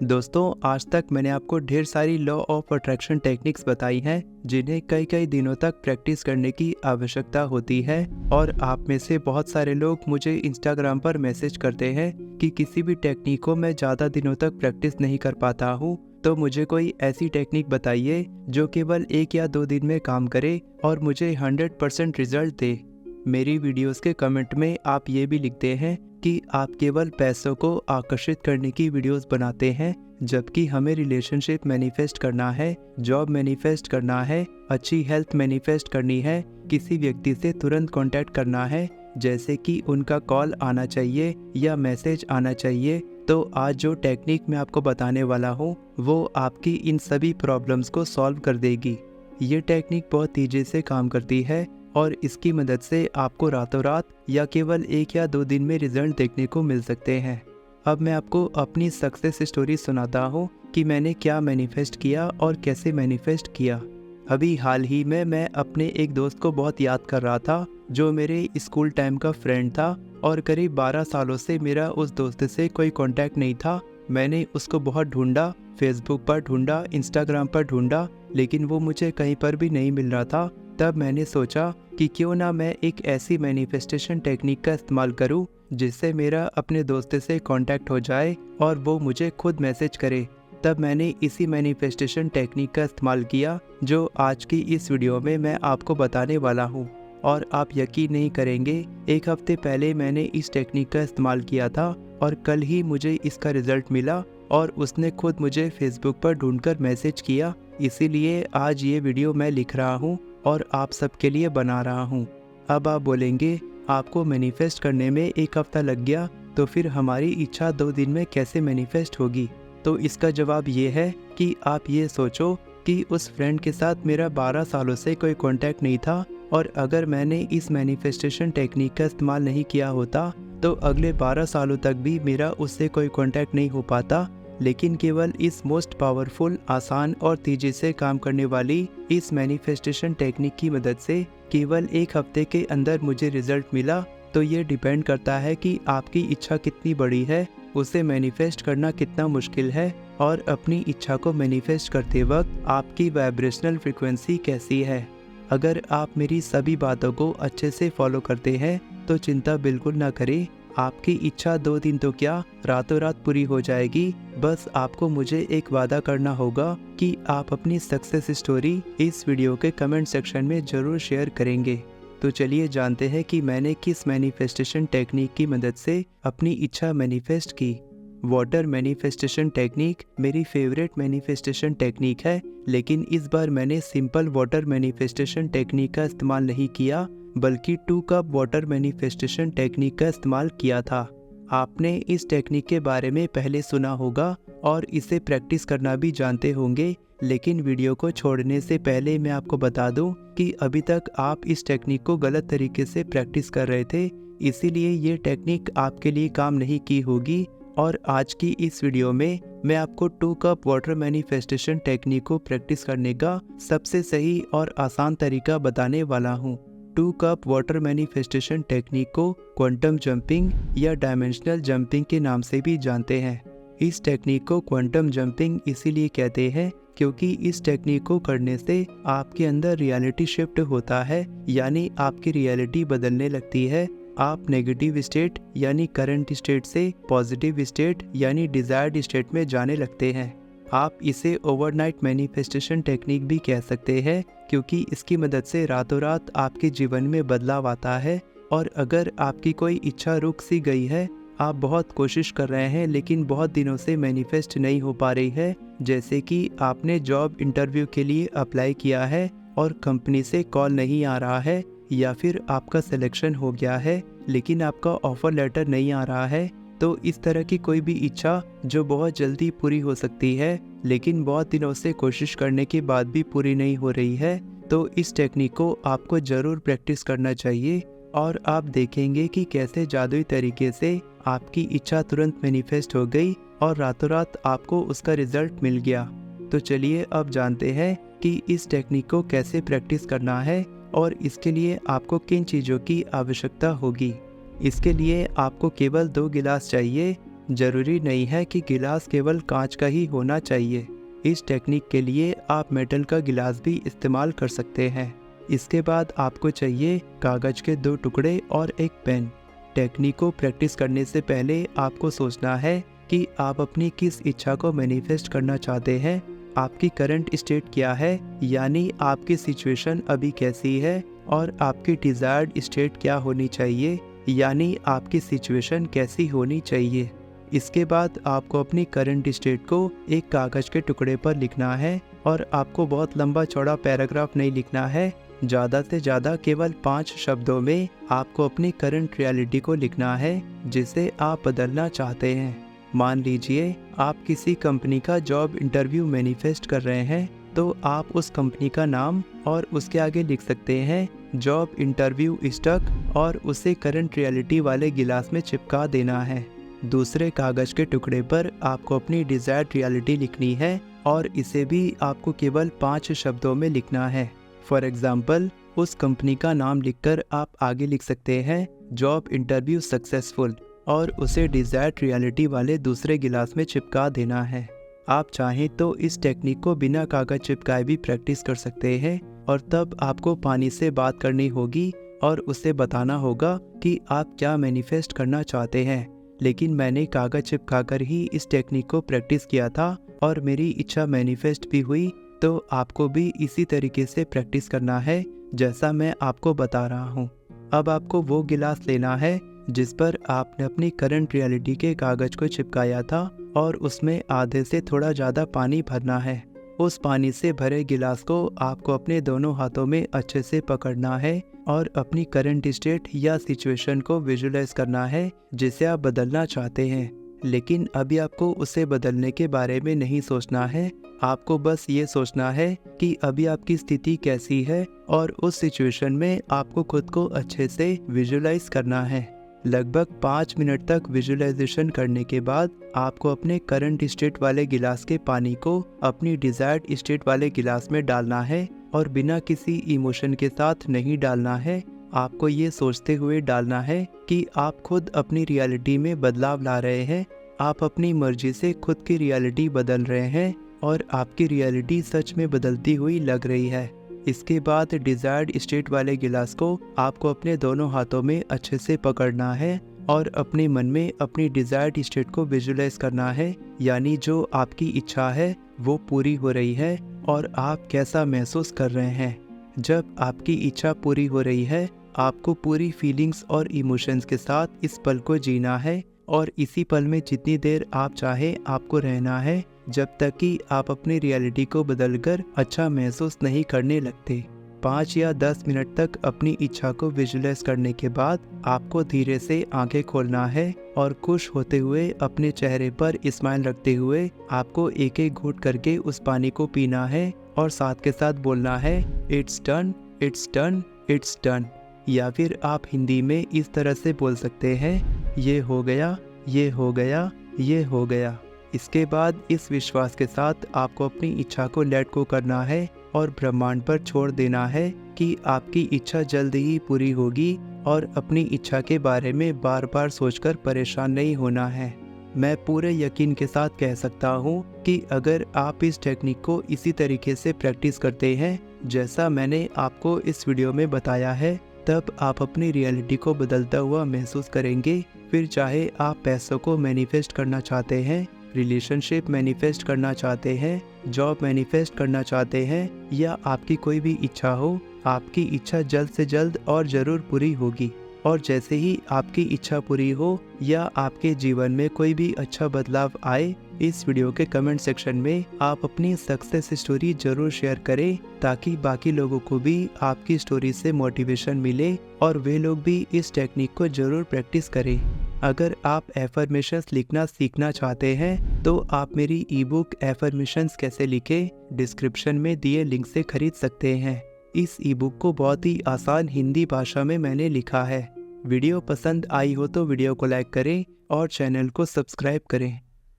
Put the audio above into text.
दोस्तों, आज तक मैंने आपको ढेर सारी लॉ ऑफ अट्रैक्शन टेक्निक्स बताई हैं जिन्हें कई कई दिनों तक प्रैक्टिस करने की आवश्यकता होती है। और आप में से बहुत सारे लोग मुझे इंस्टाग्राम पर मैसेज करते हैं कि किसी भी टेक्निक को मैं ज़्यादा दिनों तक प्रैक्टिस नहीं कर पाता हूँ, तो मुझे कोई ऐसी टेक्निक बताइए जो केवल 1 या 2 दिन में काम करे और मुझे 100% रिजल्ट दे। मेरी वीडियोस के कमेंट में आप ये भी लिखते हैं कि आप केवल पैसों को आकर्षित करने की वीडियोस बनाते हैं, जबकि हमें रिलेशनशिप मैनिफेस्ट करना है, जॉब मैनिफेस्ट करना है, अच्छी हेल्थ मैनिफेस्ट करनी है, किसी व्यक्ति से तुरंत कांटेक्ट करना है, जैसे कि उनका कॉल आना चाहिए या मैसेज आना चाहिए। तो आज जो टेक्निक मैं आपको बताने वाला हूँ वो आपकी इन सभी प्रॉब्लम्स को सॉल्व कर देगी। ये टेक्निक बहुत तेज़ी से काम करती है और इसकी मदद से आपको रातों रात या केवल 1 या 2 दिन में रिजल्ट देखने को मिल सकते हैं। अब मैं आपको अपनी सक्सेस स्टोरी सुनाता हूँ कि मैंने क्या मैनिफेस्ट किया और कैसे मैनिफेस्ट किया। अभी हाल ही में मैं अपने एक दोस्त को बहुत याद कर रहा था जो मेरे स्कूल टाइम का फ्रेंड था और करीब 12 सालों से मेरा उस दोस्त से कोई कांटेक्ट नहीं था। मैंने उसको बहुत ढूंढा, फेसबुक पर ढूंढा, इंस्टाग्राम पर ढूंढा, लेकिन वो मुझे कहीं पर भी नहीं मिल रहा था। तब मैंने सोचा कि क्यों ना मैं एक ऐसी मैनिफेस्टेशन टेक्निक का इस्तेमाल करूं जिससे मेरा अपने दोस्त से कांटेक्ट हो जाए और वो मुझे खुद मैसेज करे। तब मैंने इसी मैनिफेस्टेशन टेक्निक का इस्तेमाल किया जो आज की इस वीडियो में मैं आपको बताने वाला हूं। और आप यकीन नहीं करेंगे, 1 हफ्ते पहले मैंने इस टेक्निक का इस्तेमाल किया था और कल ही मुझे इसका रिजल्ट मिला और उसने खुद मुझे फेसबुक पर ढूंढकर मैसेज किया। इसीलिए आज ये वीडियो मैं लिख रहा हूँ और आप सबके लिए बना रहा हूँ। अब आप बोलेंगे, आपको मैनिफेस्ट करने में 1 हफ्ता लग गया, तो फिर हमारी इच्छा 2 दिन में कैसे मैनिफेस्ट होगी? तो इसका जवाब ये है कि आप ये सोचो कि उस फ्रेंड के साथ मेरा 12 सालों से कोई कांटेक्ट नहीं था और अगर मैंने इस मैनिफेस्टेशन टेक्निक का इस्तेमाल नहीं किया होता तो अगले 12 सालों तक भी मेरा उससे कोई कांटेक्ट नहीं हो पाता। लेकिन केवल इस मोस्ट पावरफुल, आसान और तेजी से काम करने वाली इस मैनिफेस्टेशन टेक्निक की मदद से केवल 1 हफ्ते के अंदर मुझे रिजल्ट मिला। तो ये डिपेंड करता है कि आपकी इच्छा कितनी बड़ी है, उसे मैनिफेस्ट करना कितना मुश्किल है और अपनी इच्छा को मैनिफेस्ट करते वक्त आपकी वाइब्रेशनल फ्रिक्वेंसी कैसी है। अगर आप मेरी सभी बातों को अच्छे से फॉलो करते हैं तो चिंता बिल्कुल ना करें, आपकी इच्छा 2 दिन तो क्या, रातों रात पूरी हो जाएगी। बस आपको मुझे एक वादा करना होगा कि आप अपनी सक्सेस स्टोरी इस वीडियो के कमेंट सेक्शन में ज़रूर शेयर करेंगे। तो चलिए जानते हैं कि मैंने किस मैनिफेस्टेशन टेक्निक की मदद से अपनी इच्छा मैनिफेस्ट की। वाटर मैनिफेस्टेशन टेक्निक मेरी फेवरेट मैनिफेस्टेशन टेक्निक है, लेकिन इस बार मैंने सिंपल वाटर मैनिफेस्टेशन टेक्निक का इस्तेमाल नहीं किया बल्कि 2 कप वाटर मैनिफेस्टेशन टेक्निक का इस्तेमाल किया था। आपने इस टेक्निक के बारे में पहले सुना होगा और इसे प्रैक्टिस करना भी जानते होंगे, लेकिन वीडियो को छोड़ने से पहले मैं आपको बता दूं कि अभी तक आप इस टेक्निक को गलत तरीके से प्रैक्टिस कर रहे थे, इसीलिए ये टेक्निक आपके लिए काम नहीं की होगी। और आज की इस वीडियो में मैं आपको 2 कप वाटर मैनिफेस्टेशन टेक्निक को प्रैक्टिस करने का सबसे सही और आसान तरीका बताने वाला हूँ। 2 कप वाटर मैनिफेस्टेशन टेक्निक को क्वांटम जंपिंग या डायमेंशनल जंपिंग के नाम से भी जानते हैं। इस टेक्निक को क्वांटम जंपिंग इसीलिए कहते हैं क्योंकि इस टेक्निक को करने से आपके अंदर रियलिटी शिफ्ट होता है, यानी आपकी रियलिटी बदलने लगती है। आप नेगेटिव स्टेट यानी करंट स्टेट से पॉजिटिव स्टेट यानी डिजायर्ड स्टेट में जाने लगते हैं। आप इसे ओवरनाइट मैनिफेस्टेशन टेक्निक भी कह सकते हैं क्योंकि इसकी मदद से रातों रात आपके जीवन में बदलाव आता है। और अगर आपकी कोई इच्छा रुक सी गई है, आप बहुत कोशिश कर रहे हैं लेकिन बहुत दिनों से मैनिफेस्ट नहीं हो पा रही है, जैसे कि आपने जॉब इंटरव्यू के लिए अप्लाई किया है और कंपनी से कॉल नहीं आ रहा है, या फिर आपका सिलेक्शन हो गया है लेकिन आपका ऑफर लेटर नहीं आ रहा है, तो इस तरह की कोई भी इच्छा जो बहुत जल्दी पूरी हो सकती है लेकिन बहुत दिनों से कोशिश करने के बाद भी पूरी नहीं हो रही है, तो इस टेक्निक को आपको ज़रूर प्रैक्टिस करना चाहिए और आप देखेंगे कि कैसे जादुई तरीके से आपकी इच्छा तुरंत मैनिफेस्ट हो गई और रातों रात आपको उसका रिजल्ट मिल गया। तो चलिए अब जानते हैं कि इस टेक्निक को कैसे प्रैक्टिस करना है और इसके लिए आपको किन चीज़ों की आवश्यकता होगी। इसके लिए आपको केवल 2 गिलास चाहिए। जरूरी नहीं है कि गिलास केवल कांच का ही होना चाहिए। इस टेक्निक के लिए आप मेटल का गिलास भी इस्तेमाल कर सकते हैं। इसके बाद आपको चाहिए कागज के 2 टुकड़े और एक पेन। टेक्निक को प्रैक्टिस करने से पहले आपको सोचना है कि आप अपनी किस इच्छा को मैनिफेस्ट करना चाहते हैं। आपकी करंट स्टेट क्या है, यानी आपकी सिचुएशन अभी कैसी है, और आपकी डिजायर्ड स्टेट क्या होनी चाहिए, यानी आपकी सिचुएशन कैसी होनी चाहिए। इसके बाद आपको अपनी करंट स्टेट को एक कागज के टुकड़े पर लिखना है, और आपको बहुत लंबा चौड़ा पैराग्राफ नहीं लिखना है। ज़्यादा से ज़्यादा केवल 5 शब्दों में आपको अपनी करंट रियलिटी को लिखना है जिसे आप बदलना चाहते हैं। मान लीजिए आप किसी कंपनी का जॉब इंटरव्यू मैनिफेस्ट कर रहे हैं, तो आप उस कंपनी का नाम और उसके आगे लिख सकते हैं जॉब इंटरव्यू स्टक, और उसे करंट रियलिटी वाले गिलास में चिपका देना है। दूसरे कागज के टुकड़े पर आपको अपनी डिजायर्ड रियलिटी लिखनी है, और इसे भी आपको केवल 5 शब्दों में लिखना है। फॉर एग्जाम्पल, उस कंपनी का नाम लिखकर आप आगे लिख सकते हैं जॉब इंटरव्यू सक्सेसफुल, और उसे डिजायर्ड रियलिटी वाले दूसरे गिलास में चिपका देना है। आप चाहें तो इस टेक्निक को बिना कागज चिपकाए भी प्रैक्टिस कर सकते हैं, और तब आपको पानी से बात करनी होगी और उसे बताना होगा कि आप क्या मैनिफेस्ट करना चाहते हैं। लेकिन मैंने कागज चिपकाकर ही इस टेक्निक को प्रैक्टिस किया था और मेरी इच्छा मैनिफेस्ट भी हुई, तो आपको भी इसी तरीके से प्रैक्टिस करना है जैसा मैं आपको बता रहा हूँ। अब आपको वो गिलास लेना है जिस पर आपने अपनी करंट रियलिटी के कागज को चिपकाया था, और उसमें आधे से थोड़ा ज़्यादा पानी भरना है। उस पानी से भरे गिलास को आपको अपने दोनों हाथों में अच्छे से पकड़ना है और अपनी करंट स्टेट या सिचुएशन को विजुलाइज करना है जिसे आप बदलना चाहते हैं। लेकिन अभी आपको उसे बदलने के बारे में नहीं सोचना है, आपको बस ये सोचना है कि अभी आपकी स्थिति कैसी है, और उस सिचुएशन में आपको खुद को अच्छे से विजुलाइज करना है। लगभग 5 मिनट तक विजुलाइजेशन करने के बाद आपको अपने करंट स्टेट वाले गिलास के पानी को अपनी डिजायर्ड स्टेट वाले गिलास में डालना है, और बिना किसी इमोशन के साथ नहीं डालना है। आपको ये सोचते हुए डालना है कि आप खुद अपनी रियलिटी में बदलाव ला रहे हैं, आप अपनी मर्जी से खुद की रियलिटी बदल रहे हैं, और आपकी रियलिटी सच में बदलती हुई लग रही है। इसके बाद डिजायर्ड स्टेट वाले गिलास को आपको अपने दोनों हाथों में अच्छे से पकड़ना है, और अपने मन में अपनी डिजायर्ड स्टेट को विजुलाइज करना है, यानी जो आपकी इच्छा है वो पूरी हो रही है, और आप कैसा महसूस कर रहे हैं। जब आपकी इच्छा पूरी हो रही है, आपको पूरी फीलिंग्स और इमोशंस के साथ इस पल को जीना है, और इसी पल में जितनी देर आप चाहे आपको रहना है, जब तक कि आप अपनी रियलिटी को बदलकर अच्छा महसूस नहीं करने लगते। 5 या 10 मिनट तक अपनी इच्छा को विजुलाइज करने के बाद आपको धीरे से आंखें खोलना है, और खुश होते हुए अपने चेहरे पर स्माइल रखते हुए आपको एक एक घूंट करके उस पानी को पीना है, और साथ के साथ बोलना है it's done, it's done, it's done. या फिर आप हिंदी में इस तरह से बोल सकते हैं ये हो गया, ये हो गया, ये हो गया। इसके बाद इस विश्वास के साथ आपको अपनी इच्छा को लेट गो करना है, और ब्रह्मांड पर छोड़ देना है कि आपकी इच्छा जल्द ही पूरी होगी, और अपनी इच्छा के बारे में बार बार सोचकर परेशान नहीं होना है। मैं पूरे यकीन के साथ कह सकता हूँ कि अगर आप इस टेक्निक को इसी तरीके से प्रैक्टिस करते हैं जैसा मैंने आपको इस वीडियो में बताया है, तब आप अपनी रियलिटी को बदलता हुआ महसूस करेंगे। फिर चाहे आप पैसों को मैनिफेस्ट करना चाहते हैं, रिलेशनशिप मैनिफेस्ट करना चाहते हैं, जॉब मैनिफेस्ट करना चाहते हैं, या आपकी कोई भी इच्छा हो, आपकी इच्छा जल्द से जल्द और ज़रूर पूरी होगी। और जैसे ही आपकी इच्छा पूरी हो या आपके जीवन में कोई भी अच्छा बदलाव आए, इस वीडियो के कमेंट सेक्शन में आप अपनी सक्सेस स्टोरी जरूर शेयर करें, ताकि बाकी लोगों को भी आपकी स्टोरी से मोटिवेशन मिले और वे लोग भी इस टेक्निक को जरूर प्रैक्टिस करें। अगर आप एफर्मेशंस लिखना सीखना चाहते हैं तो आप मेरी ई बुक एफर्मेशंस कैसे लिखें डिस्क्रिप्शन में दिए लिंक से खरीद सकते हैं। इस ई बुक को बहुत ही आसान हिंदी भाषा में मैंने लिखा है। वीडियो पसंद आई हो तो वीडियो को लाइक करें और चैनल को सब्सक्राइब करें।